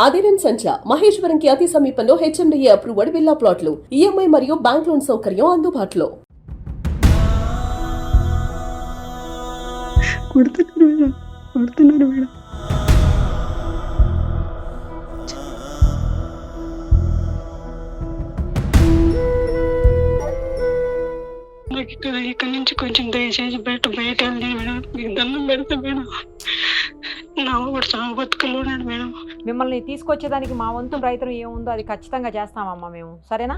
అదిరన్ సంచ మహేశ్వరంకి అతి సమీపంలో HMDA approved villa ప్లాట్లు ఈఎంఐ మరియు బ్యాంక్ లోన్ సౌకర్యం అందుబాటులో. కొడుతున్నారు మేడం. నాకు ఇక్కడ నుంచి కొంచెం దయచేసి బయట వెళ్ళి మేడం, మీకు దండం పెడతా మేడం. నా కూడా చావు బతుకులు ఉన్నాడు మేడం. మిమ్మల్ని తీసుకొచ్చేదానికి మా వంతు ప్రయత్నం ఏముందో అది ఖచ్చితంగా చేస్తామమ్మా మేము, సరేనా?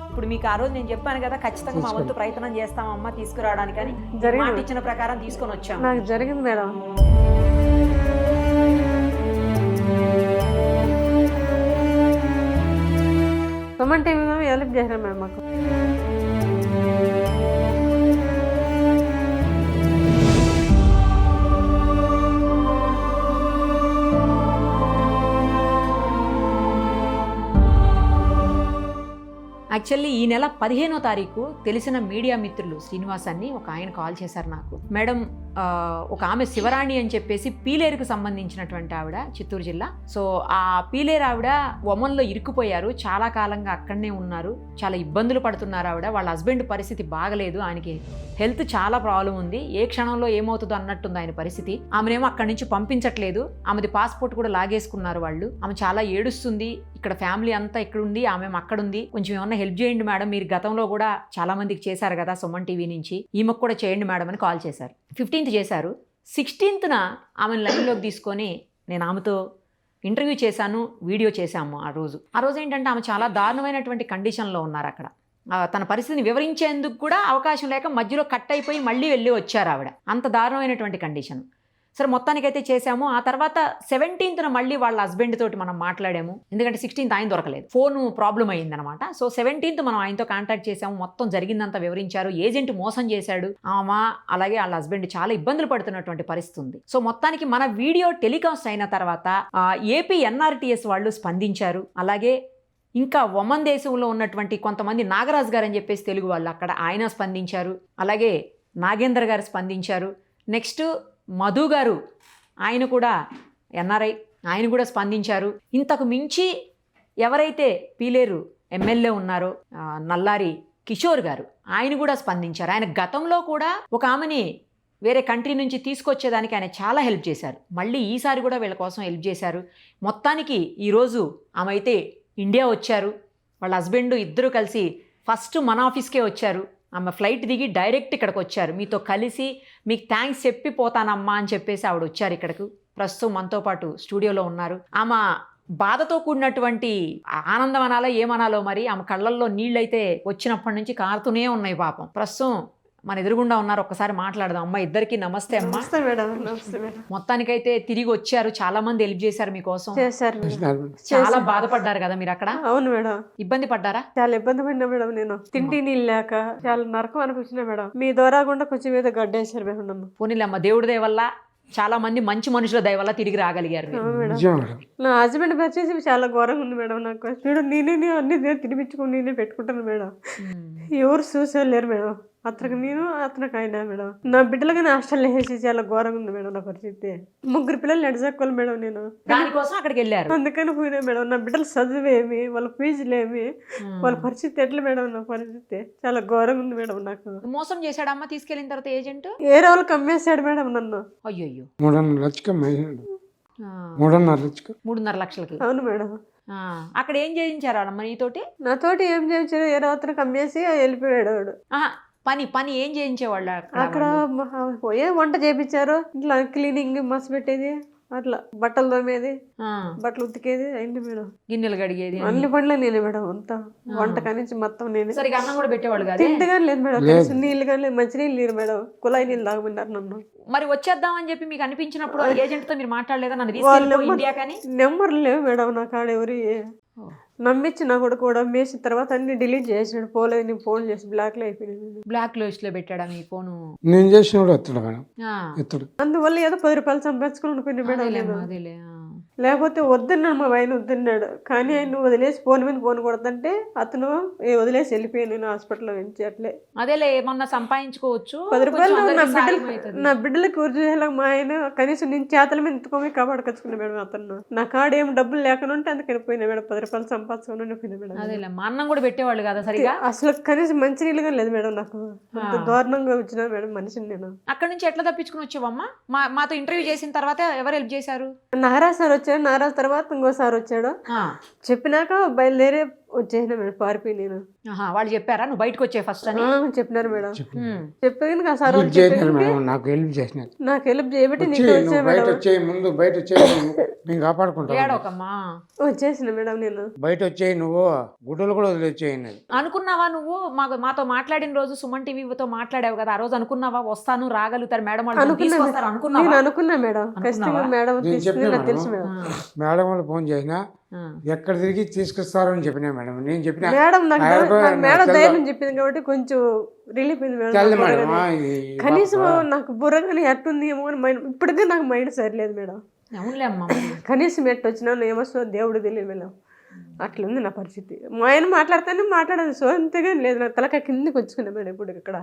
ఇప్పుడు మీకు ఆ రోజు నేను చెప్పాను కదా, ఖచ్చితంగా మా వంతు ప్రయత్నం చేస్తామమ్మా తీసుకురావడానికి అని. మాట ఇచ్చిన ప్రకారం తీసుకొని వచ్చాము. నాకు జరిగింది మేడం. సుమన్ టీవీ మేము హెల్ప్ చేశారు మేడం మాకు. యాక్చువల్లీ ఈ నెల 15వ తారీఖు తెలిసిన మీడియా మిత్రులు శ్రీనివాస్ అని ఒక ఆయన కాల్ చేశారు నాకు. మేడం, ఒక ఆమె శివరాణి అని చెప్పేసి పీలేరుకు సంబంధించినటువంటి ఆవిడ, చిత్తూరు జిల్లా. సో ఆ పీలేరు ఆవిడ ఒమన్లో ఇరుక్కుపోయారు, చాలా కాలంగా అక్కడనే ఉన్నారు, చాలా ఇబ్బందులు పడుతున్నారు ఆవిడ. వాళ్ళ హస్బెండ్ పరిస్థితి బాగలేదు, ఆయనకి హెల్త్ చాలా ప్రాబ్లం ఉంది, ఏ క్షణంలో ఏమవుతుందో అన్నట్టుంది ఆయన పరిస్థితి. ఆమెనేమో అక్కడి నుంచి పంపించట్లేదు, ఆమెది పాస్పోర్ట్ కూడా లాగేసుకున్నారు వాళ్ళు. ఆమె చాలా ఏడుస్తుంది, ఇక్కడ ఫ్యామిలీ అంతా ఇక్కడ ఉంది, ఆమె అక్కడ ఉంది, కొంచెం ఏమన్నా హెల్ప్ చేయండి మేడం, మీరు గతంలో కూడా చాలా మందికి చేశారు కదా సుమన్ టీవీ నుంచి, ఈమెకు కూడా చేయండి మేడం అని కాల్ చేశారు. 15th చేశారు. 16th ఆమెను లైన్లోకి తీసుకొని నేను ఆమెతో ఇంటర్వ్యూ చేశాను, వీడియో చేశాము. ఆ రోజు ఏంటంటే ఆమె చాలా దారుణమైనటువంటి కండిషన్లో ఉన్నారు అక్కడ. తన పరిస్థితిని వివరించేందుకు కూడా అవకాశం లేక మధ్యలో కట్ అయిపోయి మళ్ళీ వెళ్ళి వచ్చారు ఆవిడ. అంత దారుణమైనటువంటి కండిషన్. సరే మొత్తానికైతే చేశాము. ఆ తర్వాత 17th మళ్ళీ వాళ్ళ హస్బెండ్ తోటి మనం మాట్లాడాము, ఎందుకంటే 16th ఆయన దొరకలేదు, ఫోన్ ప్రాబ్లం అయ్యిందనమాట. సో 17th మనం ఆయనతో కాంటాక్ట్ చేసాము, మొత్తం జరిగిందంతా వివరించారు. ఏజెంట్ మోసం చేశాడు ఆమె, అలాగే వాళ్ళ హస్బెండ్ చాలా ఇబ్బందులు పడుతున్నటువంటి పరిస్థితి ఉంది. సో మొత్తానికి మన వీడియో టెలికాస్ట్ అయిన తర్వాత ఏపీ ఎన్ఆర్టీఎస్ వాళ్ళు స్పందించారు. అలాగే ఇంకా ఒమన్ దేశంలో ఉన్నటువంటి కొంతమంది నాగరాజు గారు అని చెప్పేసి తెలుగు వాళ్ళు అక్కడ, ఆయన స్పందించారు. అలాగే నాగేందర్ గారు స్పందించారు. నెక్స్ట్ మధు గారు, ఆయన కూడా ఎన్ఆర్ఐ, ఆయన కూడా స్పందించారు. ఇంతకు మించి ఎవరైతే పీలేరు ఎమ్మెల్యే ఉన్నారో నల్లారి కిషోర్ గారు, ఆయన కూడా స్పందించారు. ఆయన గతంలో కూడా ఒక ఆమెని వేరే కంట్రీ నుంచి తీసుకొచ్చేదానికి ఆయన చాలా హెల్ప్ చేశారు. మళ్ళీ ఈసారి కూడా వీళ్ళ కోసం హెల్ప్ చేశారు. మొత్తానికి ఈరోజు ఆమె అయితే ఇండియా వచ్చారు. వాళ్ళ హస్బెండ్ ఇద్దరు కలిసి ఫస్ట్ మన ఆఫీస్కే వచ్చారు. ఆమె ఫ్లైట్ దిగి డైరెక్ట్ ఇక్కడికి వచ్చారు. మీతో కలిసి మీకు థ్యాంక్స్ చెప్పిపోతానమ్మా అని చెప్పేసి ఆవిడ వచ్చారు ఇక్కడికి. ప్రస్తుతం మనతో పాటు స్టూడియోలో ఉన్నారు. ఆమె బాధతో కూడినటువంటి ఆనందం అనాలో ఏమనాలో మరి, ఆమె కళ్ళల్లో నీళ్ళైతే వచ్చినప్పటి నుంచి కారుతూనే ఉన్నాయి పాపం. ప్రస్తుతం మన ఎదురుగుండా ఉన్నారు, ఒక్కసారి మాట్లాడదాం. అమ్మ ఇద్దరికి నమస్తే అమ్మా. మొత్తానికైతే తిరిగి వచ్చారు, చాలా మంది హెల్ప్ చేశారు మీకోసం. చాలా బాధపడ్డారు కదా మీరు అక్కడ? అవును మేడం. ఇబ్బంది పడ్డారా? చాలా ఇబ్బంది పడినా మేడం, నేను తిండి నీళ్ళు లేక చాలా నరకం అనిపించిన మేడం. మీ ద్వారా కూడా కొంచెం మీద గడ్డేశారు మేడం నన్ను. పోనీలమ్మ, దేవుడి దయ వల్ల చాలా మంది మంచి మనుషుల దయ వల్ల తిరిగి రాగలిగారు. నా హస్బెండ్ వచ్చేసి చాలా ఘోరంగా ఉంది మేడం. నాకు మేడం నేనే అన్ని తినిపించుకుని నేనే పెట్టుకుంటాను మేడం. ఎవరు చూసేలేరు మేడం. అతనికి నేను, అతనికి అయినా మేడం. నా బిడ్డలుగా హాస్టల్లో వేసి చాలా ఘోరంగా ఉంది మేడం నా పరిస్థితి. 3 పిల్లలు నడిచక్కోవాలి మేడం నేను. దానికోసం అక్కడికి వెళ్ళారు. అందుకని పోయినా మేడం. నా బిడ్డలు చదువేమి, వాళ్ళ ఫీజులేమి, వాళ్ళ పరిస్థితి ఎట్లా మేడం? నా పరిస్థితి చాలా ఘోరంగా ఉంది మేడం. నాకు మోసం చేశాడమ్మా తీసుకెళ్ళిన తర్వాత ఏజెంట్. ఏ రోజులకు అమ్మేశాడు మేడం నన్ను. అయ్యో, 3.5 లక్షలకి. అవును మేడం. అక్కడ ఏం చేయించారు అమ్మ నీతోటి? నాతోటి ఏం చేయించారు, ఏ రాత్రికి అమ్మేసి వెళ్ళిపోయాడు వాడు. పని ఏం చేయించేవాళ్ళు అక్కడ? పోయే వంట చేయించారు, ఇట్లా క్లీనింగ్ మస్తు పెట్టేది, అట్లా బట్టలు తోమేది, బట్టలు ఉతికేది అయింది మేడం. గిన్నెలు కడిగేది, అన్ని పనులు నేనే మేడం. అంతా వంట కానించి మొత్తం నేనే. సరిగా అన్నం కూడా పెట్టేవాళ్ళు కాదు, తిండి కానీ లేదు మేడం. నీళ్ళు కానీ లేదు, మంచినీళ్ళు లేరు మేడం. కుళాయి నీళ్ళు తాగమన్నారు నన్ను. మరి వచ్చేద్దామని చెప్పి మీకు అనిపించినప్పుడు ఏజెంట్ తో మీరు మాట్లాడలేదా? నన్ను తీసుకెళ్ళి ఇండియా కానీ. నెంబర్లు లేవు మేడం నా కాడ. ఎవరి నమ్మించి నా కొడుకు కూడా మేసిన తర్వాత అన్ని డిలీట్ చేసినాడు. పోలేదు, నేను ఫోన్ చేసి బ్లాక్ లో అయిపోయింది. బ్లాక్ లిస్ట్ లో పెట్టాడా మీ ఫోన్? నేను చేసిన అందువల్ల ఏదో 10 రూపాయలు సంపాదించుకుని అనుకున్నా మేడం. లేకపోతే వద్దన్నాడు, మా ఆయన వద్దన్నాడు. కానీ ఆయన వదిలేసి ఫోన్ మీద ఫోన్ కొడతంటే అతను వదిలేసి వెళ్ళిపోయాను నేను హాస్పిటల్లో నుంచి. అట్లే అదేలే ఏమన్నా సంపాదించుకోవచ్చు, 10 రూపాయలు కొంచెం నా అందరికీ సాయం అవుతుంది. నా బిడ్డలకి ఊర్జేలా మా ఆయన కనీసం నేను చేతల మీద ఎత్తుకోమే కాపాడుకొచ్చుకున్నా మేడం. అతను నా కాడ ఏం డబ్బులు లేకుండా ఉంటే అందుకని పోయినా మేడం. 10 రూపాయలు సంపాదించుకుని పోయినా మేడం. అదేలే మా అన్నం కూడా పెట్టేవాళ్ళు కదా సరిగా. అసలు కనీసం మంచి నీళ్ళుగా లేదు మేడం. నాకు అంత దారుణంగా వచ్చిన మేడం మనిషిని నేను. అక్కడ నుంచి ఎట్లా తప్పించుకుని వచ్చావమ్మా? మాతో ఇంటర్వ్యూ చేసిన తర్వాత ఎవరు హెల్ప్ చేశారు? నారాజ్ సార్ వచ్చాడు. నారాజ్ తర్వాత ఇంకోసారి వచ్చాడు. చెప్పినాక బయలుదేరి వచ్చేసిన మేడం, పారిపోయి నేను. వాళ్ళు చెప్పారా నువ్వు బయటకు వచ్చే ఫస్ట్ అని? చెప్పినారు మేడం. చెప్పాను సార్ నాకు హెల్ప్ చేయబట్టి నీకు వచ్చా మేడం. కాపాడుకుంటా ఏడోకమ్మా వచ్చేసిన మేడం నేను. బయట వచ్చేయి, నువ్వు గుడ్డలు కూడా వదిలేచ్చేయి. అనుకున్నావా నువ్వు మాతో మాట్లాడిన రోజు సుమన్ టీవీతో మాట్లాడావు కదా, ఆ రోజు అనుకున్నావా వస్తాను రాగలుగుతారు మేడం వాళ్ళు తీసుకొస్తారు అనుకున్నావా? నేను అనుకున్నా మేడం, ఖచ్చితంగా మేడం తీసుకుని తెలుసు మేడం. మేడం వాళ్ళు ఫోన్ చేసినా ఎక్కడ తిరిగి తీసుకొస్తారని చెప్పినా మేడం. నేను చెప్పిన మేడం నాకు మేడం ధైర్యం చెప్పింది కాబట్టి కొంచెం రిలీఫ్ అయింది మేడం. కనీసం నాకు బుర్రగానే ఎట్టుంది ఏమో అని మైండ్, ఇప్పటికే నాకు మైండ్ సరిలేదు మేడం. కనీసం ఎట్టు వచ్చినా ఏమొస్తుందో దేవుడు తెలియదు మేడం. అట్లుంది నా పరిస్థితి. మా ఆయన మాట్లాడితేనే మాట్లాడాను, సో అంతేగా లేదు. నాకు తలక కిందకి వచ్చుకున్నా మేడం. ఇప్పుడు ఇక్కడ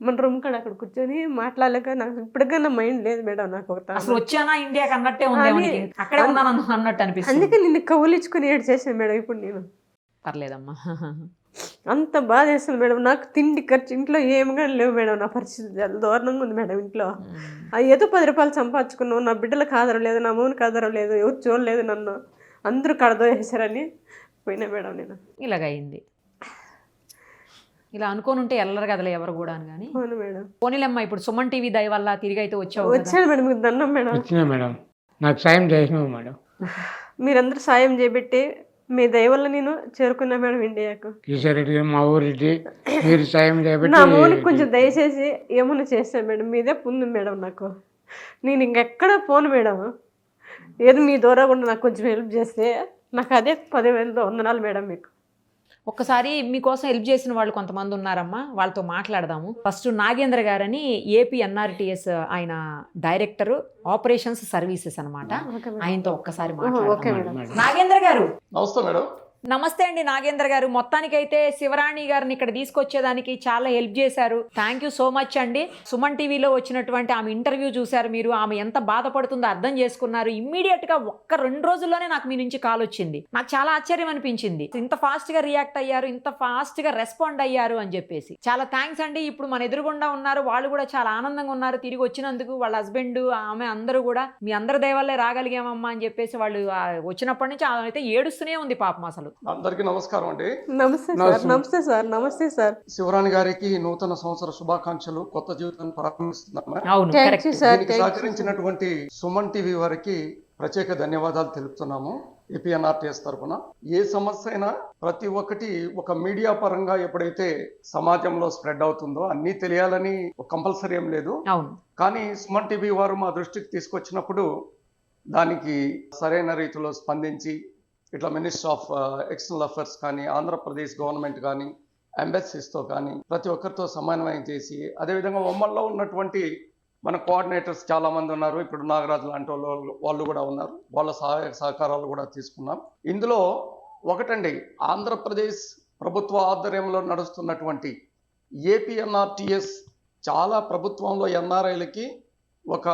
మన రూమ్ కాడ అక్కడ కూర్చొని మాట్లాడలేక నాకు ఇప్పటికన్నా మైండ్ లేదు మేడం. నాకు అసలు వచ్చానా ఇండియాకి అన్నట్టే ఉంది, అక్కడే ఉన్నాను అన్నట్టు అనిపిస్తుంది. అందుకే నిన్ను కౌలించుకుని ఏడు చేశాను మేడం. ఇప్పుడు నేను పర్లేదమ్మా, అంత బాధ వేస్తుంది మేడం. నాకు తిండి ఖర్చు ఇంట్లో ఏమిగా లేవు మేడం. నా పరిస్థితి చాలా దారుణంగా ఉంది మేడం. ఇంట్లో ఏదో 10 రూపాయలు సంపాదించుకున్నావు, నా బిడ్డలకు ఆధారం లేదు, నా మూనికి ఆధారం లేదు, ఎవరు చూడలేదు నన్ను, అందరూ కడదో వేసారని పోయినా మేడం నేను. ఇలాగైంది. ఇలా అనుకోని ఉంటే వెళ్ళరు కదలే ఎవరు కూడా అని. కానీ అవును మేడం. పోనీలమ్మా, ఇప్పుడు సుమన్ టీవీ దయ వల్ల తిరిగి అయితే వచ్చావు. వచ్చాను మేడం, మీకు దండం మేడం. వచ్చినా మేడం, నాకు సాయం చేసినావు మేడం. మీరందరూ సాయం చేయబెట్టి మీ దయ వల్ల నేను చేరుకున్నా మేడం ఇండియాకు. కిషోరెడ్డి మా ఊరెడ్డి మీరు సాయం చేయబెట్టి నా మూనికి కొంచెం దయచేసి ఏమన్నా చేస్తాను మేడం. మీదే పుంది మేడం. నాకు నేను ఇంకెక్కడ పోను మేడం. ఏదో మీ ద్వారా కూడా నాకు కొంచెం హెల్ప్ చేస్తే నాకు అదే 10,000 వందనాలు మేడం. మీకు ఒక్కసారి మీకోసం హెల్ప్ చేసిన వాళ్ళు కొంతమంది ఉన్నారమ్మా, వాళ్ళతో మాట్లాడదాము. ఫస్ట్ నాగేంద్ర గారని ఏపీ ఎన్ఆర్టీఎస్ ఆయన డైరెక్టర్ ఆపరేషన్స్ సర్వీసెస్ అనమాట. ఆయనతో ఒక్కసారి మాట్లాడదాం. నాగేంద్ర గారు నమస్తే మేడం. నమస్తే అండి నాగేంద్ర గారు. మొత్తానికైతే శివరాణి గారిని ఇక్కడ తీసుకొచ్చేదానికి చాలా హెల్ప్ చేశారు. థ్యాంక్ యూ సో మచ్ అండి. సుమన్ టీవీలో వచ్చినటువంటి ఆమె ఇంటర్వ్యూ చూశారు మీరు, ఆమె ఎంత బాధపడుతుందో అర్థం చేసుకున్నారు. ఇమ్మీడియట్ గా 1-2 రోజుల్లోనే నాకు మీ నుంచి కాల్ వచ్చింది. నాకు చాలా ఆశ్చర్యం అనిపించింది, ఇంత ఫాస్ట్ గా రియాక్ట్ అయ్యారు, ఇంత ఫాస్ట్ గా రెస్పాండ్ అయ్యారు అని చెప్పేసి. చాలా థ్యాంక్స్ అండి. ఇప్పుడు మన ఎదురుగుండా ఉన్నారు, వాళ్ళు కూడా చాలా ఆనందంగా ఉన్నారు తిరిగి వచ్చినందుకు. వాళ్ళ హస్బెండ్ ఆమె అందరూ కూడా మీ అందరి దయవల్లే రాగలిగామమ్మా అని చెప్పేసి వాళ్ళు వచ్చినప్పటి నుంచి ఆమె అయితే ఏడుస్తూనే ఉంది పాపం. అసలు అందరికీ నమస్కారం అండి. నమస్తే సార్. నమస్తే సార్. నమస్తే సార్. శివరాణి గారికి నూతన సంవత్సర శుభాకాంక్షలు. కొత్త జీవితాన్ని ప్రారంభిస్తున్నామా. దీనికి సహకరించినటువంటి సుమన్ టీవీ వారికి ప్రత్యేక ధన్యవాదాలు తెలుపుతున్నాము ఏపీఎన్ఆర్టీఎస్ తరఫున. ఏ సమస్య అయినా ప్రతి ఒక్కటి ఒక మీడియా పరంగా ఎప్పుడైతే సమాజంలో స్ప్రెడ్ అవుతుందో అన్నీ తెలియాలని కంపల్సరీ ఏం లేదు. కానీ సుమన్ టీవీ వారు మా దృష్టికి తీసుకొచ్చినప్పుడు దానికి సరైన రీతిలో స్పందించి ఇట్లా మినిస్ట్రీ ఆఫ్ ఎక్స్టర్నల్ అఫైర్స్ కానీ, ఆంధ్రప్రదేశ్ గవర్నమెంట్ కానీ, ఎంబసీస్తో కానీ ప్రతి ఒక్కరితో సమన్వయం చేసి, అదేవిధంగా ఉమ్మడిలో ఉన్నటువంటి మన కోఆర్డినేటర్స్ చాలామంది ఉన్నారు. ఇప్పుడు నాగరాజు లాంటి వాళ్ళు కూడా ఉన్నారు. వాళ్ళ సహాయ సహకారాలు కూడా తీసుకున్నాం. ఇందులో ఒకటండి, ఆంధ్రప్రదేశ్ ప్రభుత్వ ఆధ్వర్యంలో నడుస్తున్నటువంటి ఏపీఎన్ఆర్టీఎస్ చాలా ప్రభుత్వంలో ఎన్ఆర్ఐలకి ఒక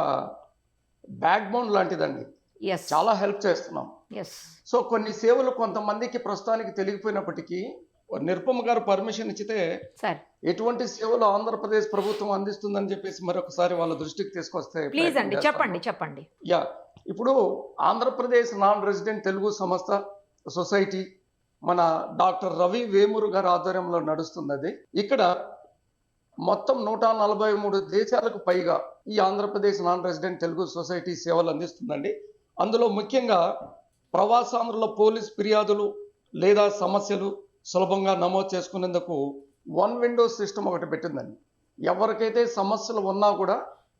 బ్యాక్ బోన్ లాంటిదండి. చాలా హెల్ప్ చేస్తున్నాం. సో కొన్ని సేవలు కొంతమందికి ప్రస్తుతానికి తెలియకపోయినప్పటికీ నిరుపమ గారు పర్మిషన్ ఇచ్చితే ఎటువంటి సేవలు ఆంధ్రప్రదేశ్ ప్రభుత్వం అందిస్తుందని చెప్పేసి మరొకసారి వాళ్ళ దృష్టికి తీసుకొస్తే చెప్పండి. యా, ఇప్పుడు ఆంధ్రప్రదేశ్ నాన్ రెసిడెంట్ తెలుగు సంస్థ సొసైటీ మన డాక్టర్ రవి వేమూరు గారి ఆధ్వర్యంలో నడుస్తున్నది. ఇక్కడ మొత్తం 143 దేశాలకు పైగా ఈ Andhra Pradesh non resident Telugu society సేవలు అందిస్తుందండి. అందులో ముఖ్యంగా ప్రవాసాంధ్రుల పోలీస్ ఫిర్యాదులు లేదా సమస్యలు సులభంగా నమోదు చేసుకునేందుకు 1 విండో సిస్టమ్ ఒకటి పెట్టిందండి. ఎవరికైతే సమస్యలు ఉన్నా కూడా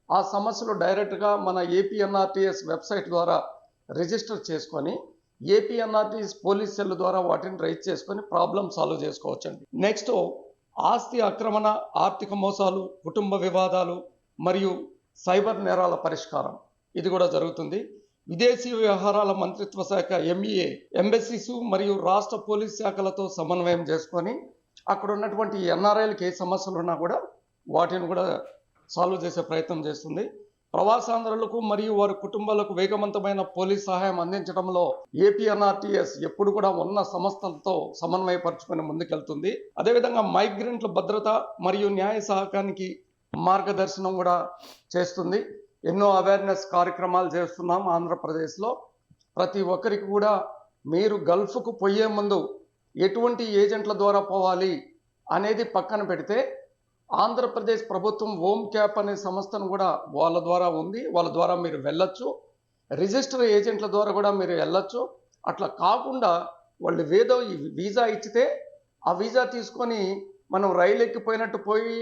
ఆ సమస్యలు డైరెక్ట్గా మన ఏపీఎన్ఆర్టీఎస్ వెబ్సైట్ ద్వారా రిజిస్టర్ చేసుకొని ఏపీఎన్ఆర్టీఎస్ పోలీస్ సెల్ ద్వారా వాటిని రైజ్ చేసుకొని ప్రాబ్లం సాల్వ్ చేసుకోవచ్చండి. నెక్స్ట్, ఆస్తి ఆక్రమణ, ఆర్థిక మోసాలు, కుటుంబ వివాదాలు మరియు సైబర్ నేరాల పరిష్కారం ఇది కూడా జరుగుతుంది. విదేశీ వ్యవహారాల మంత్రిత్వ శాఖ ఎంఈఏ ఎంబసీస్ మరియు రాష్ట్ర పోలీస్ శాఖలతో సమన్వయం చేసుకొని అక్కడ ఉన్నటువంటి ఎన్ఆర్ఐలకు ఏ సమస్యలు ఉన్నా కూడా వాటిని కూడా సాల్వ్ చేసే ప్రయత్నం చేస్తుంది. ప్రవాసాంధ్రులకు మరియు వారి కుటుంబాలకు వేగవంతమైన పోలీస్ సహాయం అందించడంలో ఏపీఎన్ఆర్టీఎస్ ఎప్పుడు కూడా ఉన్న సంస్థలతో సమన్వయపరుచుకొని ముందుకెళ్తుంది. అదేవిధంగా మైగ్రెంట్ల భద్రత మరియు న్యాయ సహకారానికి మార్గదర్శనం కూడా చేస్తుంది. ఎన్నో అవేర్నెస్ కార్యక్రమాలు చేస్తున్నాం ఆంధ్రప్రదేశ్లో. ప్రతి ఒక్కరికి కూడా మీరు గల్ఫ్కు పోయే ముందు ఎటువంటి ఏజెంట్ల ద్వారా పోవాలి అనేది పక్కన పెడితే ఆంధ్రప్రదేశ్ ప్రభుత్వం హోమ్ క్యాప్ అనే సంస్థను కూడా వాళ్ళ ద్వారా ఉంది. వాళ్ళ ద్వారా మీరు వెళ్ళొచ్చు. రిజిస్టర్ ఏజెంట్ల ద్వారా కూడా మీరు వెళ్ళొచ్చు. అట్లా కాకుండా వాళ్ళు ఏదో వీసా ఇచ్చితే ఆ వీసా తీసుకొని మనం రైలు ఎక్కిపోయినట్టు పోయి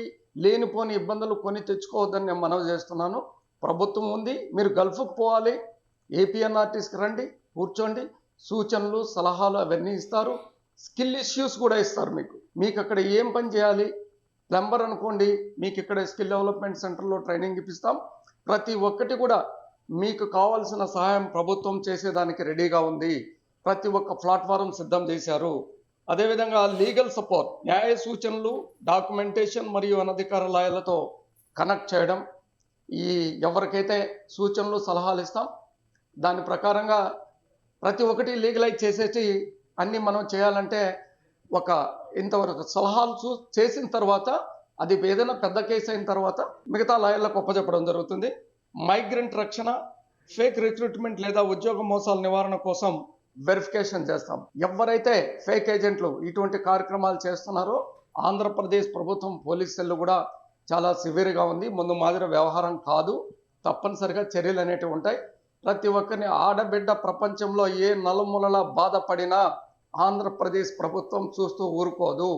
లేనిపోని ఇబ్బందులు కొని తెచ్చుకోవద్దని నేను మనవి చేస్తున్నాను. ప్రభుత్వం ఉంది, మీరు గల్ఫ్కు పోవాలి, ఏపీఎన్ఆర్టీస్కి రండి, కూర్చోండి, సూచనలు సలహాలు అవన్నీ ఇస్తారు. స్కిల్ ఇష్యూస్ కూడా ఇస్తారు. మీకు అక్కడ ఏం పని చేయాలి, ప్లంబర్ అనుకోండి, మీకు ఇక్కడ స్కిల్ డెవలప్మెంట్ సెంటర్లో ట్రైనింగ్ ఇప్పిస్తాం. ప్రతి ఒక్కటి కూడా మీకు కావాల్సిన సహాయం ప్రభుత్వం చేసేదానికి రెడీగా ఉంది. ప్రతి ఒక్క ప్లాట్ఫారం సిద్ధం చేశారు. అదేవిధంగా లీగల్ సపోర్ట్, న్యాయ సూచనలు, డాక్యుమెంటేషన్ మరియు అనధికార లాయర్లతో కనెక్ట్ చేయడం, ఈ ఎవరికైతే సూచనలు సలహాలు ఇస్తాం దాని ప్రకారంగా ప్రతి ఒక్కటి లీగలైజ్ చేసేసి అన్నీ మనం చేయాలంటే ఒక ఇంతవరకు సలహాలు చేసిన తర్వాత అది ఏదైనా పెద్ద కేసు అయిన తర్వాత మిగతా లాయర్లకు ఒప్పచెప్పడం జరుగుతుంది. మైగ్రెంట్ రక్షణ, ఫేక్ రిక్రూట్మెంట్ లేదా ఉద్యోగ మోసాల నివారణ కోసం వెరిఫికేషన్ చేస్తాం. ఎవరైతే ఫేక్ ఏజెంట్లు ఇటువంటి కార్యక్రమాలు చేస్తున్నారో ఆంధ్రప్రదేశ్ ప్రభుత్వం పోలీస్ సెల్ కూడా చాలా సివియర్గా ఉంది. ముందు మాదిరి వ్యవహారం కాదు, తప్పనిసరిగా చర్యలు అనేటివి ఉంటాయి. ప్రతి ఒక్కరిని ఆడబిడ్డ ప్రపంచంలో ఏ నలుమూలలా బాధపడినా ఆంధ్రప్రదేశ్ ప్రభుత్వం చూస్తూ ఊరుకోదు.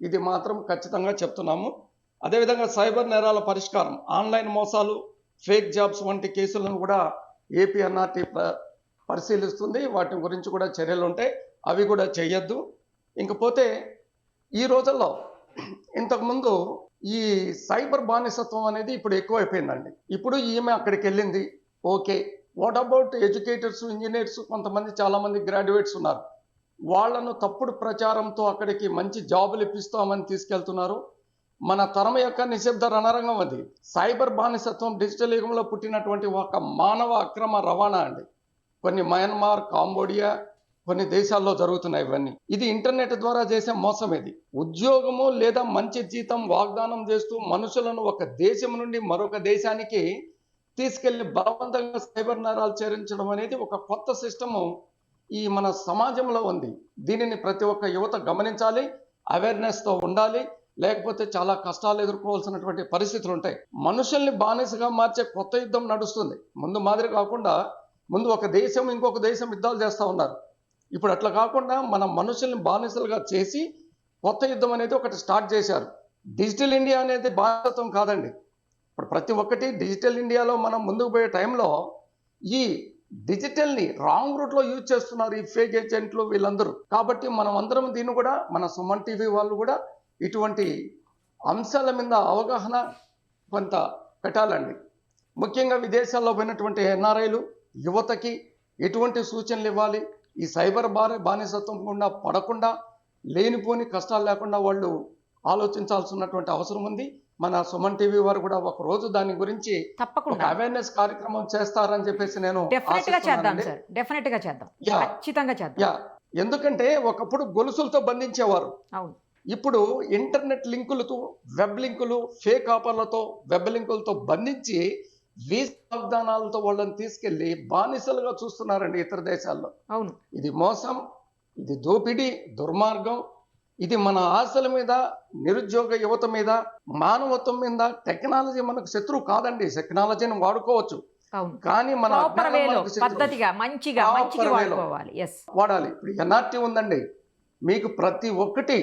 ఇది మాత్రం ఖచ్చితంగా చెప్తున్నాము. అదేవిధంగా సైబర్ నేరాల పరిష్కారం, ఆన్లైన్ మోసాలు, ఫేక్ జాబ్స్ వంటి కేసులను కూడా ఏపీఎన్ఆర్టీ పరిశీలిస్తుంది. వాటి గురించి కూడా చర్యలు ఉంటాయి, అవి కూడా చేయొద్దు. ఇంకపోతే ఈ రోజుల్లో ఇంతకుముందు ఈ సైబర్ బానిసత్వం అనేది ఇప్పుడు ఎక్కువైపోయిందండి. ఇప్పుడు ఈమె అక్కడికి వెళ్ళింది, okay. What about educators, engineers, కొంతమంది చాలామంది గ్రాడ్యుయేట్స్ ఉన్నారు. వాళ్లను తప్పుడు ప్రచారంతో అక్కడికి మంచి జాబులు ఇప్పిస్తామని తీసుకెళ్తున్నారు. మన తరం యొక్క నిశ్శబ్ద రణరంగం అది. సైబర్ బానిసత్వం డిజిటల్ యుగంలో పుట్టినటువంటి ఒక మానవ అక్రమ రవాణా అండి. కొన్ని మయన్మార్, కాంబోడియా, కొన్ని దేశాల్లో జరుగుతున్నాయి ఇవన్నీ. ఇది ఇంటర్నెట్ ద్వారా చేసే మోసం. ఇది ఉద్యోగము లేదా మంచి జీతం వాగ్దానం చేస్తూ మనుషులను ఒక దేశం నుండి మరొక దేశానికి తీసుకెళ్లి బలవంతంగా సైబర్ నేరాలు చేరించడం అనేది ఒక కొత్త సిస్టము ఈ మన సమాజంలో ఉంది. దీనిని ప్రతి ఒక్క యువత గమనించాలి, అవేర్నెస్తో ఉండాలి. లేకపోతే చాలా కష్టాలు ఎదుర్కోవాల్సినటువంటి పరిస్థితులు ఉంటాయి. మనుషుల్ని బానిసగా మార్చే కొత్త యుద్ధం నడుస్తుంది. ముందు మాదిరి కాకుండా ముందు ఒక దేశం ఇంకొక దేశం యుద్ధాలు చేస్తూ ఉన్నారు. ఇప్పుడు అట్లా కాకుండా మన మనుషుల్ని బానిసలుగా చేసి కొత్త యుద్ధం అనేది ఒకటి స్టార్ట్ చేశారు. డిజిటల్ ఇండియా అనేది బానిసత్వం కాదండి. ఇప్పుడు ప్రతి ఒక్కటి డిజిటల్ ఇండియాలో మనం ముందుకు పోయే టైంలో ఈ డిజిటల్ని రాంగ్ రూట్లో యూజ్ చేస్తున్నారు ఈ ఫేక్ ఏజెంట్లు వీళ్ళందరూ. కాబట్టి మనం అందరం దీన్ని కూడా మన సుమన్ టీవీ వాళ్ళు కూడా ఇటువంటి అంశాల మీద అవగాహన కొంత పెట్టాలండి. ముఖ్యంగా విదేశాల్లో పోయినటువంటి ఎన్ఆర్ఐలు యువతకి ఎటువంటి సూచనలు ఇవ్వాలి, ఈ సైబర్ బానిసత్వం గుండా పడకుండా లేనిపోని కష్టాలు లేకుండా వాళ్ళు ఆలోచించాల్సినటువంటి అవసరం ఉంది. మన సుమన్ టీవీ వారు కూడా ఒక రోజు దాని గురించి తప్పకుండా అవేర్నెస్ కార్యక్రమం చేస్తారని చెప్పేసి నేను ఎందుకంటే ఒకప్పుడు గొలుసులతో బంధించేవారు. ఇప్పుడు ఇంటర్నెట్ లింకులతో, వెబ్ లింకులు, ఫేక్ ఆఫర్లతో, వెబ్ లింకులతో బంధించి వీసా వాగ్దానాలతో వాళ్ళని తీసుకెళ్లి బానిసలుగా చూస్తున్నారండి ఇతర దేశాల్లో. అవును, ఇది మోసం, ఇది దోపిడీ, దుర్మార్గం. ఇది మన ఆశల మీద, నిరుద్యోగ యువత మీద, మానవత్వం మీద. టెక్నాలజీ మనకు శత్రువు కాదండి. టెక్నాలజీని వాడుకోవచ్చు, కానీ మన వాడాలి. ఇప్పుడు ఎన్ఆర్టీ ఉందండి, మీకు ప్రతి ఒక్కటి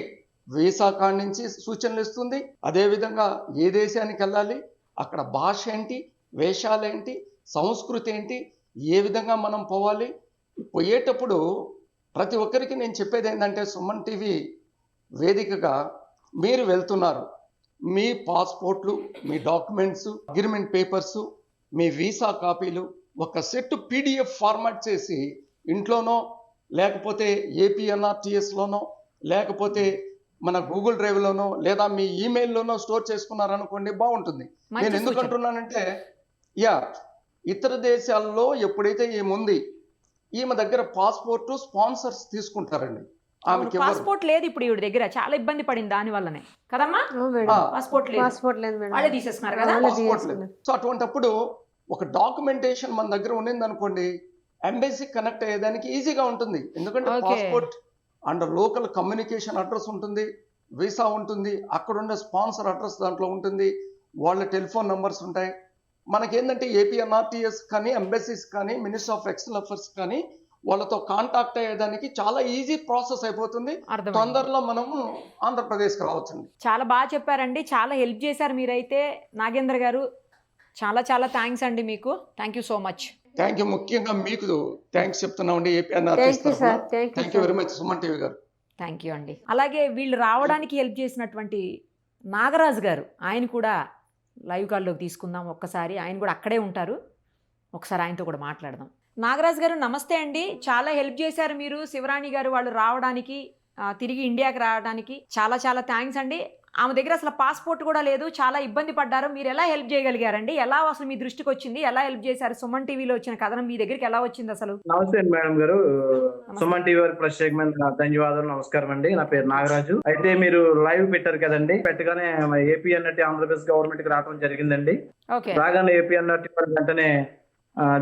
వీసా కాడి నుంచి సూచనలు ఇస్తుంది. అదేవిధంగా ఏ దేశానికి వెళ్ళాలి, అక్కడ భాష ఏంటి, వేషాలేంటి, సంస్కృతి ఏంటి, ఏ విధంగా మనం పోవాలి. పోయేటప్పుడు ప్రతి ఒక్కరికి నేను చెప్పేది ఏంటంటే, సుమన్ టీవీ వేదికగా మీరు వెళ్తున్నారు, మీ పాస్పోర్ట్లు, మీ డాక్యుమెంట్స్, అగ్రిమెంట్ పేపర్సు, మీ వీసా కాపీలు ఒక సెట్ PDF ఫార్మాట్ చేసి ఇంట్లోనో లేకపోతే APNRTSలోనో లేకపోతే మన గూగుల్ డ్రైవ్లోనో లేదా మీ ఈమెయిల్లోనో స్టోర్ చేసుకున్నారనుకోండి, బాగుంటుంది. నేను ఎందుకు అంటున్నానంటే, ఇతర దేశాల్లో ఎప్పుడైతే ఏముంది, ఈమె దగ్గర పాస్పోర్ట్ స్పాన్సర్స్ తీసుకుంటారండి. ఆమెకి పాస్పోర్ట్ లేదు ఇప్పుడు ఈవిడ దగ్గర, చాలా ఇబ్బంది పడింది దాని వల్లనే కదమ్మా. పాస్పోర్ట్ లేదు, పాస్పోర్ట్ లేదు మేడం, వాళ్ళే తీసేస్తున్నారు కదా. పాస్పోర్ట్ లేదు. సో అటువంటప్పుడు ఒక డాక్యుమెంటేషన్ మన దగ్గర ఉండింది అనుకోండి, ఎంబసీ కనెక్ట్ అయ్యేదానికి ఈజీగా ఉంటుంది. ఎందుకంటే passport and local communication address ఉంటుంది, వీసా ఉంటుంది, అక్కడ ఉండే స్పాన్సర్ అడ్రస్ దాంట్లో ఉంటుంది, వాళ్ళ టెలిఫోన్ నంబర్స్ ఉంటాయి. మనకేంటంటే APNRTS కానీ ఎంబసీస్ కానీ మినిస్ట్రీ ఆఫ్ ఎక్స్టర్నల్ అఫైర్స్ కానీ వాళ్ళతో కాంటాక్ట్ అయ్యేదానికి చాలా ఈజీ ప్రాసెస్ అయిపోతుంది. తొందరలో మనము ఆంధ్రప్రదేశ్కి రావచ్చండి. చాలా బాగా చెప్పారండి, చాలా హెల్ప్ చేశారు మీరైతే. నాగేంద్ర గారు చాలా చాలా థ్యాంక్స్ అండి మీకు. Thank you so much. Thank you. ముఖ్యంగా మీకు థ్యాంక్స్ చెప్తున్నామండి APNRTS తరఫున. Thank you very much Suman TV గారు. థ్యాంక్ యూ అండి. అలాగే వీళ్ళు రావడానికి హెల్ప్ చేసినటువంటి నాగరాజు గారు, ఆయన కూడా లైవ్ కాల్లోకి తీసుకుందాం ఒక్కసారి. ఆయన కూడా అక్కడే ఉంటారు, ఒకసారి ఆయనతో కూడా మాట్లాడదాం. నాగరాజు గారు నమస్తే అండి. చాలా హెల్ప్ చేశారు మీరు, శివరాణి గారు వాళ్ళు రావడానికి, తిరిగి ఇండియాకి రావడానికి. చాలా చాలా థ్యాంక్స్ అండి. ఆమె దగ్గర అసలు పాస్పోర్ట్ కూడా లేదు, చాలా ఇబ్బంది పడ్డారు. మీరు ఎలా హెల్ప్ చేయగలిగారండి? ఎలా అసలు మీ దృష్టికి వచ్చింది? ఎలా హెల్ప్ చేశారు? సుమన్ టీవీలో వచ్చిన కథనం మీ దగ్గరికి ఎలా వచ్చింది అసలు? నమస్తే మేడం గారు, సుమన్ టీవీ వారికి ప్రత్యేకమైన ధన్యవాదాలు, నమస్కారం అండి. నా పేరు నాగరాజు. అయితే మీరు లైవ్ పెట్టారు కదండి, పెట్టగానే APNRT ఆంధ్రప్రదేశ్ గవర్నమెంట్ కి రావడం జరిగిందండి. రాగానే APNRT వెంటనే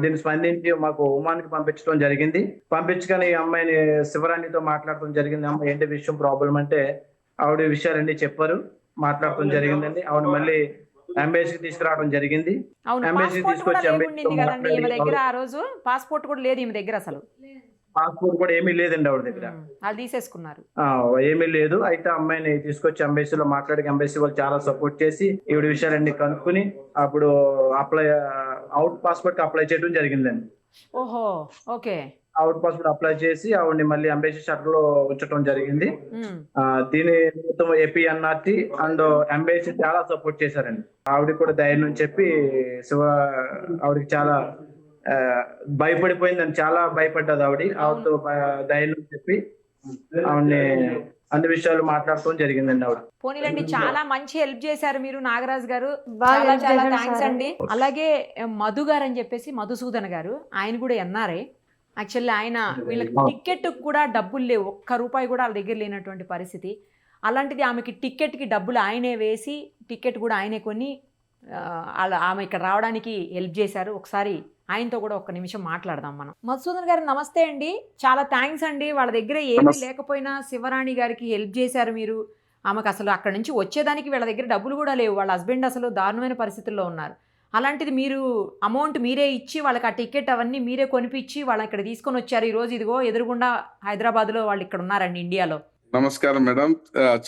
దీన్ని స్పందించి మాకు ఉమానికి పంపించడం జరిగింది. పంపించగానే ఈ అమ్మాయిని శివరాణితో మాట్లాడటం జరిగింది. అమ్మాయి ఏంటి విషయం ప్రాబ్లం అంటే ఆవిడ విషయాలన్నీ చెప్పారు, మాట్లాడటం జరిగిందండి. ఆవిడ మళ్ళీ ఎంబసీకి తీసుకురావడం జరిగింది. ఎంబసీ తీసుకొచ్చి పాస్పోర్ట్ కూడా లేదు ఈమె దగ్గర, అసలు పాస్పోర్ట్ కూడా ఏమీ లేదండి ఆవిడ దగ్గర, అది తీసేసుకున్నారు, ఏమీ లేదు. అయితే అమ్మాయిని తీసుకొచ్చి ఎంబసీలో మాట్లాడి ఎంబసీ వాళ్ళు చాలా సపోర్ట్ చేసి ఈవిడ విషయాలన్నీ కనుక్కుని అప్పుడు అవుట్ పాస్పోర్ట్ అప్లై చేయడం జరిగిందండి. ఓహో, ఓకే. అవుట్ పాస్పోర్ట్ అప్లై చేసి ఆవిడని మళ్ళీ ఎంబసీ షటర్ లో ఉంచడం జరిగింది. దీని మొత్తం APNRT అండ్ ఎంబసీ చాలా సపోర్ట్ చేశారండి. ఆవిడకి కూడా ధైర్యం చెప్పి ఆవిడకి చాలా భయపడిపోయిందని, చాలా భయపడ్డది ఆవిడతో ధైర్యం చెప్పి ఆవిడని అన్ని విషయాలు మాట్లాడటం జరిగిందండి ఆవిడ. పోనీలండి, చాలా మంచి హెల్ప్ చేశారు మీరు నాగరాజు గారు, చాలా చాలా థ్యాంక్స్ అండి. అలాగే మధు గారు అని చెప్పేసి మధుసూదన్ గారు, ఆయన కూడా NRI. యాక్చువల్లీ ఆయన వీళ్ళకి టికెట్ కూడా డబ్బులు లేవు, ఒక్క రూపాయి కూడా వాళ్ళ దగ్గర లేనటువంటి పరిస్థితి. అలాంటిది ఆమెకి టికెట్కి డబ్బులు ఆయనే వేసి టికెట్ కూడా ఆయనే కొని ఆమె ఇక్కడ రావడానికి హెల్ప్ చేశారు. ఒకసారి ఆయనతో కూడా ఒక్క నిమిషం మాట్లాడదాం మనం. మధుసూదన్ గారు నమస్తే అండి, చాలా థ్యాంక్స్ అండి. వాళ్ళ దగ్గర ఏమీ లేకపోయినా శివరాణి గారికి హెల్ప్ చేశారు మీరు. ఆమెకు అసలు అక్కడ నుంచి వచ్చేదానికి వీళ్ళ దగ్గర డబ్బులు కూడా లేవు, వాళ్ళ హస్బెండ్ అసలు దారుణమైన పరిస్థితుల్లో ఉన్నారు. అలాంటిది మీరు అమౌంట్ మీరే ఇచ్చి వాళ్ళకి ఆ టికెట్ అవన్నీ మీరే కొనిపించి వాళ్ళని ఇక్కడ తీసుకొని వచ్చారు. ఈ రోజు ఇదిగో ఎదురుగుండా హైదరాబాద్లో వాళ్ళు ఇక్కడ ఉన్నారండి, ఇండియాలో. నమస్కారం మేడం,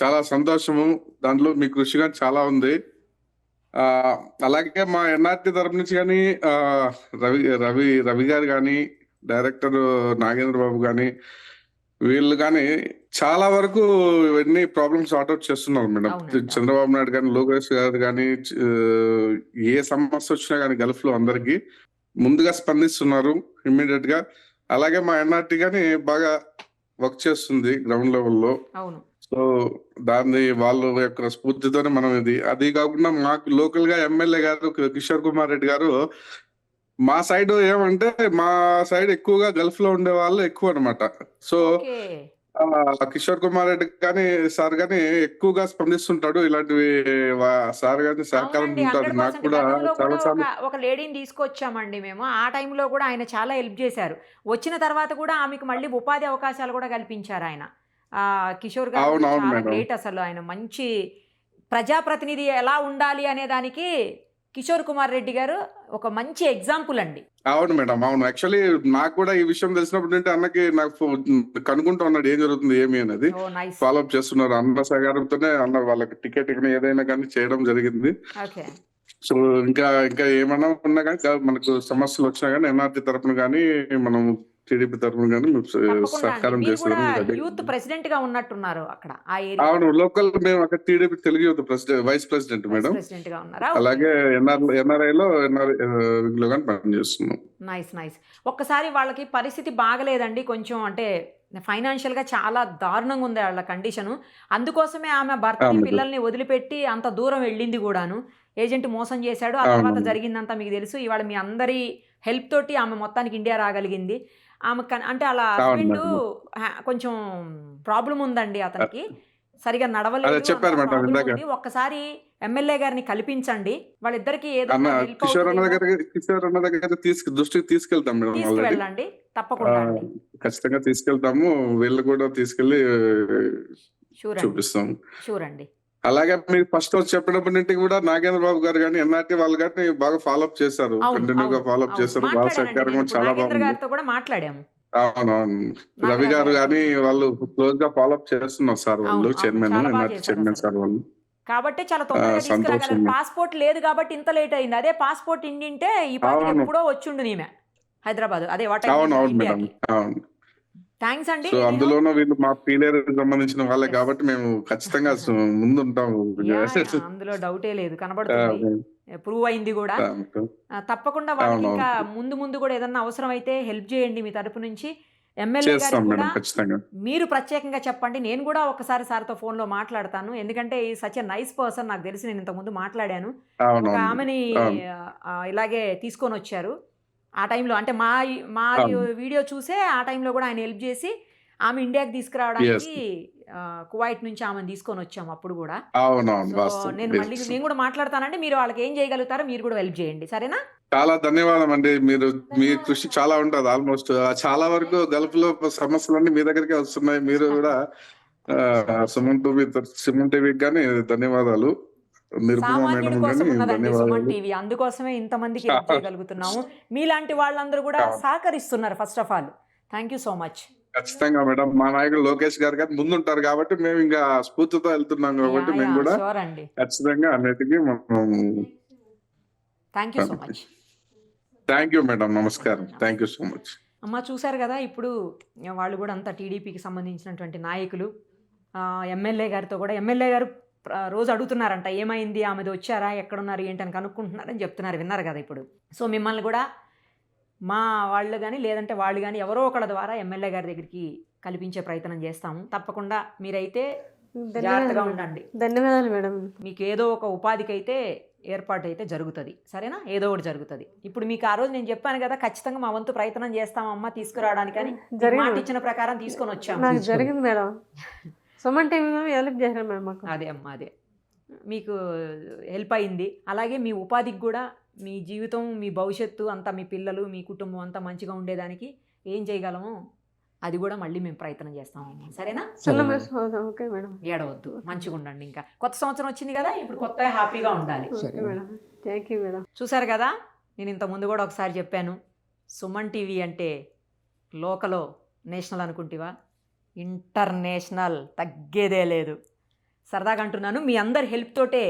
చాలా సంతోషము. దాంట్లో మీ కృషిగా చాలా ఉంది. అలాగే మా NRT తరపు నుంచి కానీ రవి గారు కానీ, డైరెక్టర్ నాగేంద్ర బాబు కానీ, వీళ్ళు కానీ చాలా వరకు ఇవన్నీ ప్రాబ్లమ్స్ సార్ట్అవుట్ చేస్తున్నారు మేడం. చంద్రబాబు నాయుడు కానీ, లోకేష్ గారు కానీ, ఏ సమస్య వచ్చినా కానీ గల్ఫ్ లో అందరికి ముందుగా స్పందిస్తున్నారు ఇమ్మీడియట్ గా. అలాగే మా NRT కానీ బాగా వర్క్ చేస్తుంది గ్రౌండ్ లెవెల్లో. సో దాన్ని వాళ్ళ యొక్క స్ఫూర్తితోనే మనం అది కాకుండా మాకు లోకల్ గా ఎమ్మెల్యే గారు కిషోర్ కుమార్ రెడ్డి గారు, మా సైడ్ ఏమంటే మా సైడ్ ఎక్కువగా గల్ఫ్ లో ఉండే వాళ్ళు ఎక్కువ అనమాట. సో కిషోర్ కుమార్ రెడ్డి కానీ సార్ కానీ ఎక్కువగా స్పందిస్తుంటాడు. ఇలాంటివి సార్ గానీ సహకారం ఉంటాడు. నాకు కూడా చాలా సార్లు ఒక లేడీని తీసుకొచ్చామండి మేము, ఆ టైంలో కూడా ఆయన చాలా హెల్ప్ చేశారు. వచ్చిన తర్వాత కూడా ఆమెకు మళ్ళీ ఉపాధి అవకాశాలు కూడా కల్పించారు ఆయన. కిషోర్ గారు చాలా గ్రేట్ అసలు. ఆయన మంచి ప్రజాప్రతినిధి ఎలా ఉండాలి అనే దానికి కిషోర్ కుమార్ రెడ్డి గారు ఒక మంచి ఎగ్జాంపుల్ అండి. అవును మేడం, అవును. యాక్చువల్లీ నాకు కూడా ఈ విషయం తెలిసినప్పుడు అంటే అన్నకి నాకు కనుక్కుంటూ ఉన్నాడు ఏం జరుగుతుంది ఏమి అనేది. ఫాలో అప్ చేస్తున్నారు. అన్న సహకారంతోనే అన్న వాళ్ళకి టికెట్ ఏదైనా కానీ చేయడం జరిగింది. సో ఇంకా ఏమైనా ఉన్నా కానీ మనకు సమస్యలు వచ్చినా కానీ NRT తరపున కానీ మనం టీడీపీ తరఫున కానీ మేము తప్పకుండా సహకారం అండి. మీరు కూడా చేసేదానికి యూత్ ప్రెసిడెంట్ గా ఉన్నట్టున్నారు అక్కడ ఆ ఏరియా. అవును, లోకల్ మేము అక్కడ TDP Telugu youth vice president madam. President గా ఉన్నారా? అలాగే ఎన్ఆర్ఐలో లో కానీ పనిచేస్తున్నాం. నైస్. ఒక్కసారి వాళ్ళకి పరిస్థితి బాగలేదండి, కొంచెం అంటే ఫైనాన్షియల్ గా చాలా దారుణంగా ఉంది వాళ్ళ కండిషను. అందుకోసమే ఆమె భర్తని పిల్లల్ని వదిలిపెట్టి అంత దూరం వెళ్ళింది కూడాను. ఏజెంట్ మోసం చేశాడు. ఆ తర్వాత జరిగిందంతా మీకు తెలుసు. ఇవాళ మీ అందరి హెల్ప్ తోటి ఆమె మొత్తానికి ఇండియా రాగలిగింది. ఆమె అంటే అలా హస్బెండ్ కొంచెం ప్రాబ్లం ఉందండి అతనికి, సరిగా నడవలేదు. చెప్పారు మేడం ఇందాక. ఒక్కసారి ఎమ్మెల్యే గారిని కల్పించండి, వాళ్ళిద్దరికి ఏదైనా హెల్ప్ కిషోర్ అన్న దగ్గర దృష్టికి తీసుకెళ్తాం మేడం. తీసుకువెళ్ళండి తప్పకుండా అండి. ఖచ్చితంగా తీసుకెళ్తాము. వీళ్ళు కూడా తీసుకెళ్లి చూపిస్తాం. షూర్ అండి. అలాగే మీరు ఫస్ట్ చెప్పినప్పటి నుండి కూడా నాగేంద్ర బాబు గారు కానీ ఎన్ఆర్టీ వాళ్ళు కానీ బాగా ఫాలోఅప్ చేశారు, కంటిన్యూగా ఫాలోఅప్ చేశారు. బాగా సహకారం చాలా బాగుంది. కూడా మాట్లాడాము. అవునవును, రవి గారు కానీ వాళ్ళు క్లోజ్ గా ఫాలోఅప్ చేస్తున్నారు సార్, వాళ్ళు చైర్మన్, ఎన్ఆర్టీ చైర్మన్ సార్ వాళ్ళు. కాబట్టి చాలా తొందరగా తీసుకురాగలరు. పాస్పోర్ట్ లేదు కాబట్టి ఇంత లేట్ అయింది. అదే పాస్పోర్ట్ ఇండింటే ఈ పాటికి ఎప్పుడో వచ్చిండు నీమే హైదరాబాద్. అదే అవునవును మేడం. అవును, థ్యాంక్స్ అండి. సో అందులోనూ వీళ్ళు మా పీలేరు సంబంధించిన వాళ్ళే కాబట్టి మేము ఖచ్చితంగా ముందుంటాము. అందులో డౌటే లేదు, కనబడుతుంది, ప్రూవ్ అయింది కూడా. తప్పకుండా వాళ్ళకి ఇంకా ముందు కూడా ఏదన్నా అవసరం అయితే హెల్ప్ చేయండి మీ తరపు నుంచి. ఎమ్మెల్యే గారికి కూడా మీరు ప్రత్యేకంగా చెప్పండి. నేను కూడా ఒకసారి సార్తో ఫోన్లో మాట్లాడతాను, ఎందుకంటే ఈ సచ్ ఎ నైస్ పర్సన్. నాకు తెలిసి నేను ఇంతకుముందు మాట్లాడాను. ఒక ఆమెని ఇలాగే తీసుకొని వచ్చారు ఆ టైంలో, అంటే మా వీడియో చూసే ఆ టైంలో కూడా ఆయన హెల్ప్ చేసి ఆమె ఇండియాకి తీసుకురావడానికి కువైట్ నుంచి ఆమెను తీసుకొని వచ్చాము అప్పుడు కూడా. నేను కూడా మాట్లాడతానండి, మీరు వాళ్ళకి ఏం చేయగలుగుతారో మీరు కూడా హెల్ప్ చేయండి, సరేనా? చాలా ధన్యవాదం అండి. మీ కృషి చాలా ఉంటుంది. ఆల్మోస్ట్ చాలా వరకు గల్ఫ్ లో సమస్యలన్నీ మీ దగ్గరికి వస్తున్నాయి. మీరు కూడా సుమన్ టీవీకి కానీ ధన్యవాదాలు. సుమన్ టీవీ అందుకోసమే ఇంతమందికి హెల్ప్ చేయగలుగుతున్నాము. మీలాంటి వాళ్ళందరూ కూడా సహకరిస్తున్నారు. First of all thank you so much. ఖచ్చితంగా మేడం, మా నాయకుడు లోకేష్ గారు కానీ ముందుంటారు కాబట్టి మేము ఇంకా స్ఫూర్తితో వెళ్తున్నాం కాబట్టి మేము కూడా ఖచ్చితంగా అన్నిటికీ thank you so much. Thank you madam, నమస్కారం. Thank you so much. అమ్మ చూశారు కదా, ఇప్పుడు వాళ్ళు కూడా అంతా టీడీపీకి సంబంధించినటువంటి నాయకులు. ఎమ్మెల్యే గారితో కూడా ఎమ్మెల్యే గారు రోజు అడుగుతున్నారంట, ఏమైంది, ఆమెది వచ్చారా, ఎక్కడున్నారు, ఏంటని కనుక్కుంటున్నారని చెప్తున్నారు. విన్నారు కదా ఇప్పుడు. సో మిమ్మల్ని కూడా మా వాళ్ళు కానీ లేదంటే వాళ్ళు కానీ ఎవరో ఒకళ్ళ ద్వారా ఎమ్మెల్యే గారి దగ్గరికి కల్పించే ప్రయత్నం చేస్తాము. తప్పకుండా మీరైతే జాగ్రత్తగా ఉండండి. ధన్యవాదాలు మేడం. మీకు ఏదో ఒక ఉపాధికి అయితే ఏర్పాటు అయితే జరుగుతుంది, సరేనా? ఏదో ఒకటి జరుగుతుంది. ఇప్పుడు మీకు ఆ రోజు నేను చెప్పాను కదా, ఖచ్చితంగా మా వంతు ప్రయత్నం చేస్తామమ్మా తీసుకురావడానికి అని. మాట ఇచ్చిన ప్రకారం తీసుకొని వచ్చాము. జరిగింది మేడం. సుమన్ టీవీ హెల్ప్ చేశారు మేడం మాకు. అదే అమ్మా, అదే మీకు హెల్ప్ అయింది. అలాగే మీ ఉపాధికి కూడా, మీ జీవితం, మీ భవిష్యత్తు అంతా, మీ పిల్లలు, మీ కుటుంబం అంతా మంచిగా ఉండేదానికి ఏం చేయగలమో అది కూడా మళ్ళీ మేము ప్రయత్నం చేస్తామమ్మా, సరేనా? Okay madam. ఏడవద్దు, మంచిగా ఉండండి. ఇంకా కొత్త సంవత్సరం వచ్చింది కదా, ఇప్పుడు కొత్త హ్యాపీగా ఉండాలి. Thank you madam. చూసారు కదా, నేను ఇంతకుముందు కూడా ఒకసారి చెప్పాను, సుమన్ టీవీ అంటే లోకలో నేషనల్ అనుకుంటేవా, ఇంటర్నేషనల్, తగ్గేదే లేదు. సరదాగా అంటున్నాను. మీ అందరి హెల్ప్ తోటే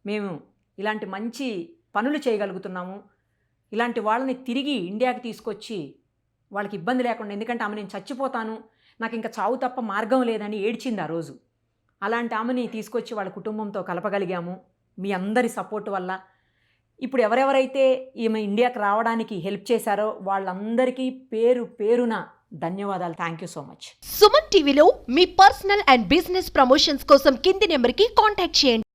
మేము ఇలాంటి మంచి పనులు చేయగలుగుతున్నాము. ఇలాంటి వాళ్ళని తిరిగి ఇండియాకి తీసుకొచ్చి వాళ్ళకి ఇబ్బంది లేకుండా, ఎందుకంటే ఆమె నేను చచ్చిపోతాను, నాకు ఇంకా చావు తప్ప మార్గం లేదని ఏడ్చింది ఆ రోజు. అలాంటి ఆమెని తీసుకొచ్చి వాళ్ళ కుటుంబంతో కలపగలిగాము మీ అందరి సపోర్ట్ వల్ల. ఇప్పుడు ఎవరెవరైతే ఈమె ఇండియాకి రావడానికి హెల్ప్ చేశారో వాళ్ళందరికీ పేరు పేరున ధన్యవాదాలు. Thank you so much. Suman టీవీలో మీ పర్సనల్ అండ్ బిజినెస్ ప్రమోషన్స్ కోసం కింది నెంబర్కి కాంటాక్ట్ చేయండి.